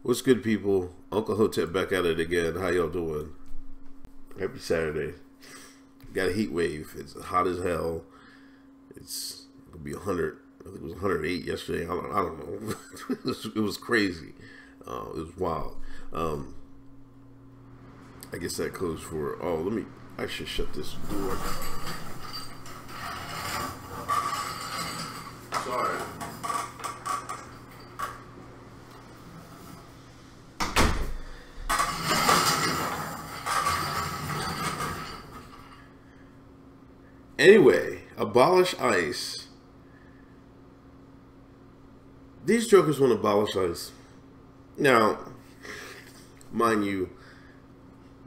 What's good, people? Uncle Hotep back at it again. How y'all doing? Happy Saturday. Got a heat wave. It's hot as hell. It's gonna be 100. I think it was 108 yesterday. I don't know. it was crazy. It was wild. I guess that goes for. I should shut this door. Sorry. Anyway, abolish ICE. These jokers want to abolish ICE. Now, mind you,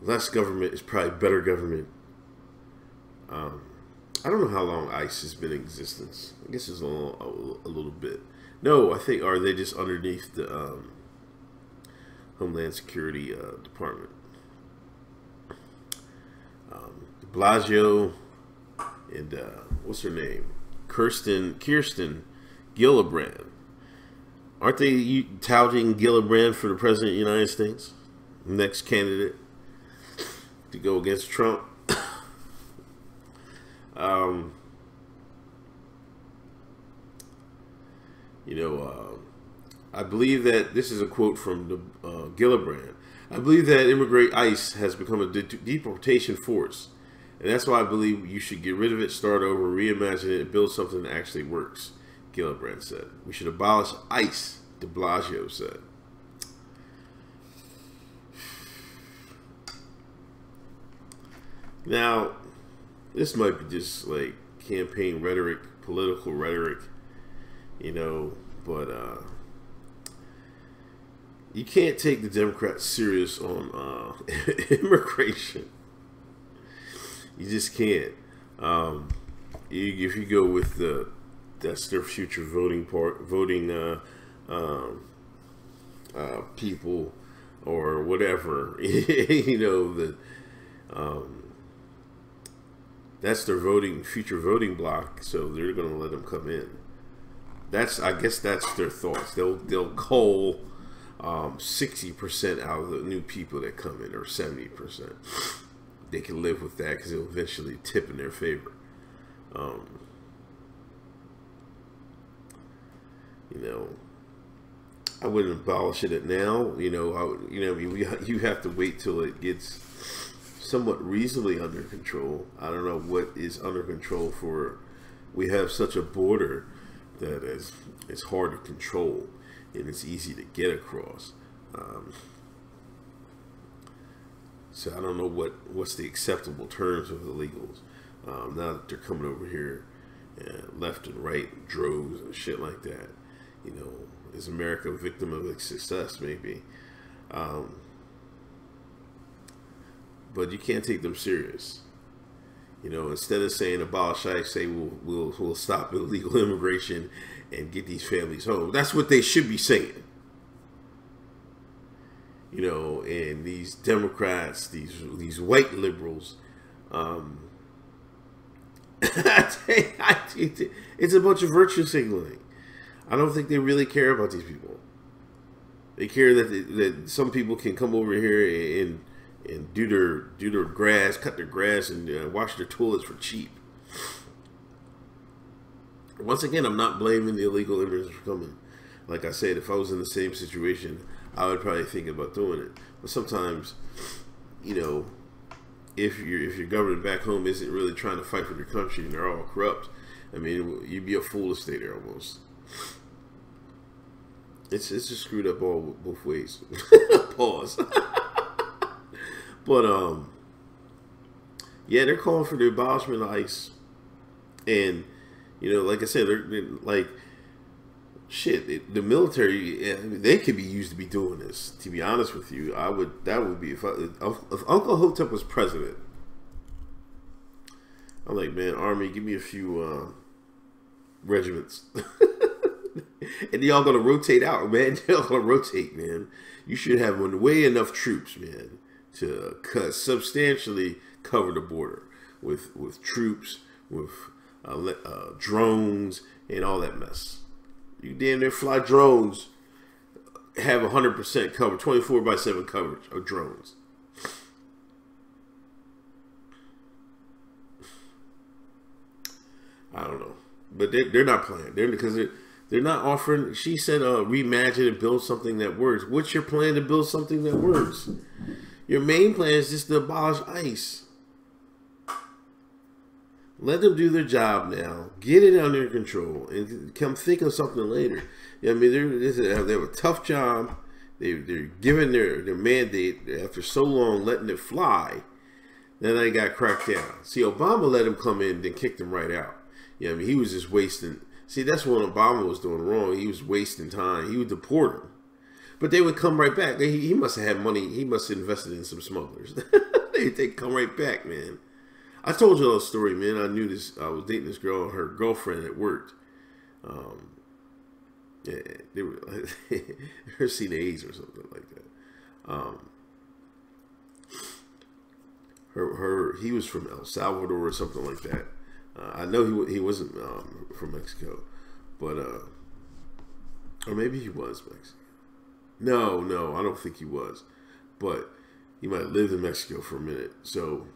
less government is probably better government. I don't know how long ICE has been in existence. I guess it's a little bit. No, I think, are they just underneath the Homeland Security Department? De Blasio and what's her name? Kirsten Gillibrand. Aren't they touting Gillibrand for the president of the United States? Next candidate to go against Trump. I believe that this is a quote from the Gillibrand. I believe that ICE has become a deportation force. And that's why I believe you should get rid of it, start over, reimagine it, and build something that actually works, Gillibrand said. We should abolish ICE, de Blasio said. Now, this might be just like campaign rhetoric, political rhetoric, but you can't take the Democrats serious on immigration. You just can't. If you go with that's their future voting people or whatever, that's their future voting block. So they're going to let them come in. I guess that's their thoughts. They'll cull 60% out of the new people that come in, or 70%. They can live with that because it'll eventually tip in their favor. I wouldn't abolish it now. You have to wait till it gets somewhat reasonably under control. I don't know what is under control for. We have such a border that it's hard to control and it's easy to get across. So I don't know what's the acceptable terms of illegals now that they're coming over here left and right, droves and shit like that. Is America a victim of its success? Maybe. But you can't take them serious. Instead of saying abolish ICE, say we'll stop illegal immigration and get these families home. That's what they should be saying. And these Democrats, these white liberals, it's a bunch of virtue signaling. I don't think they really care about these people. They care that some people can come over here and do their grass, cut their grass, and wash their toilets for cheap. Once again, I'm not blaming the illegal immigrants for coming. Like I said, if I was in the same situation, I would probably think about doing it. But sometimes, if your government back home isn't really trying to fight for their country and they're all corrupt, I mean, you'd be a fool to stay there almost. It's just screwed up both ways. Pause. But yeah, they're calling for the abolishment of ICE, and like I said, they're like. Shit, the military, they could be used to be doing this. To be honest with you, that would be if Uncle Hotep was president. I'm like, man, Army, give me a few regiments, and y'all gonna rotate out, man. Y'all gonna rotate, man. You should have way enough troops, man, to substantially cover the border with troops, with drones, and all that mess. You damn near fly drones have 100% coverage, 24/7 coverage of drones. I don't know, but they're not playing. They're not offering. She said, reimagine and build something that works. What's your plan to build something that works? Your main plan is just to abolish ICE. Let them do their job now. Get it under control and come think of something later. I mean, they have a tough job. They're giving their mandate after so long, letting it fly. Then they got cracked down. See, Obama let him come in, then kicked him right out. I mean, he was just wasting. See, that's what Obama was doing wrong. He was wasting time. He would deport them. But they would come right back. He must have had money. He must have invested in some smugglers. They come right back, man. I told you a story, man. I knew this. I was dating this girl, and her girlfriend at work. Yeah, they were her seen AIDS or something like that. He was from El Salvador or something like that. I know he wasn't from Mexico, but or maybe he was Mexican. No, I don't think he was, but he might have lived in Mexico for a minute. So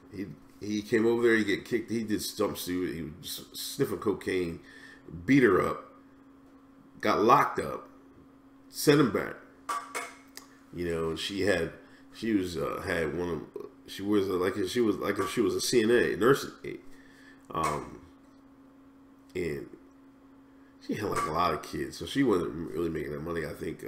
he came over there. He get kicked. He did stump suit. He was sniffing cocaine, beat her up, got locked up, sent him back. You know, she was like if she was a CNA nursing aide. And she had like a lot of kids, so she wasn't really making that money, I think.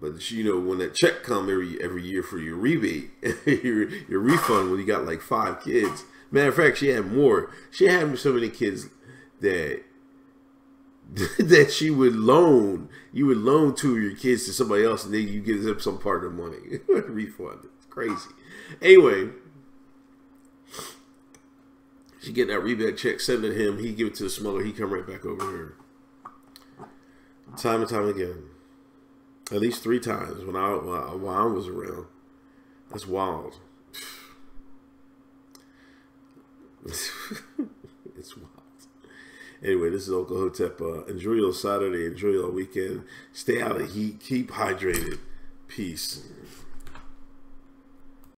But she, you know, when that check come every year for your rebate, your refund when you got like 5 kids. Matter of fact, she had more. She had so many kids that she would loan. You would loan 2 of your kids to somebody else, and then you give them some part of the money refund. It's crazy. Anyway. She get that rebate check, send it to him. He give it to the smuggler. He come right back over here. Time and time again. At least 3 times while I was around. That's wild. It's wild. Anyway, this is Uncle Hotep. Enjoy your Saturday. Enjoy your weekend. Stay out of heat. Keep hydrated. Peace.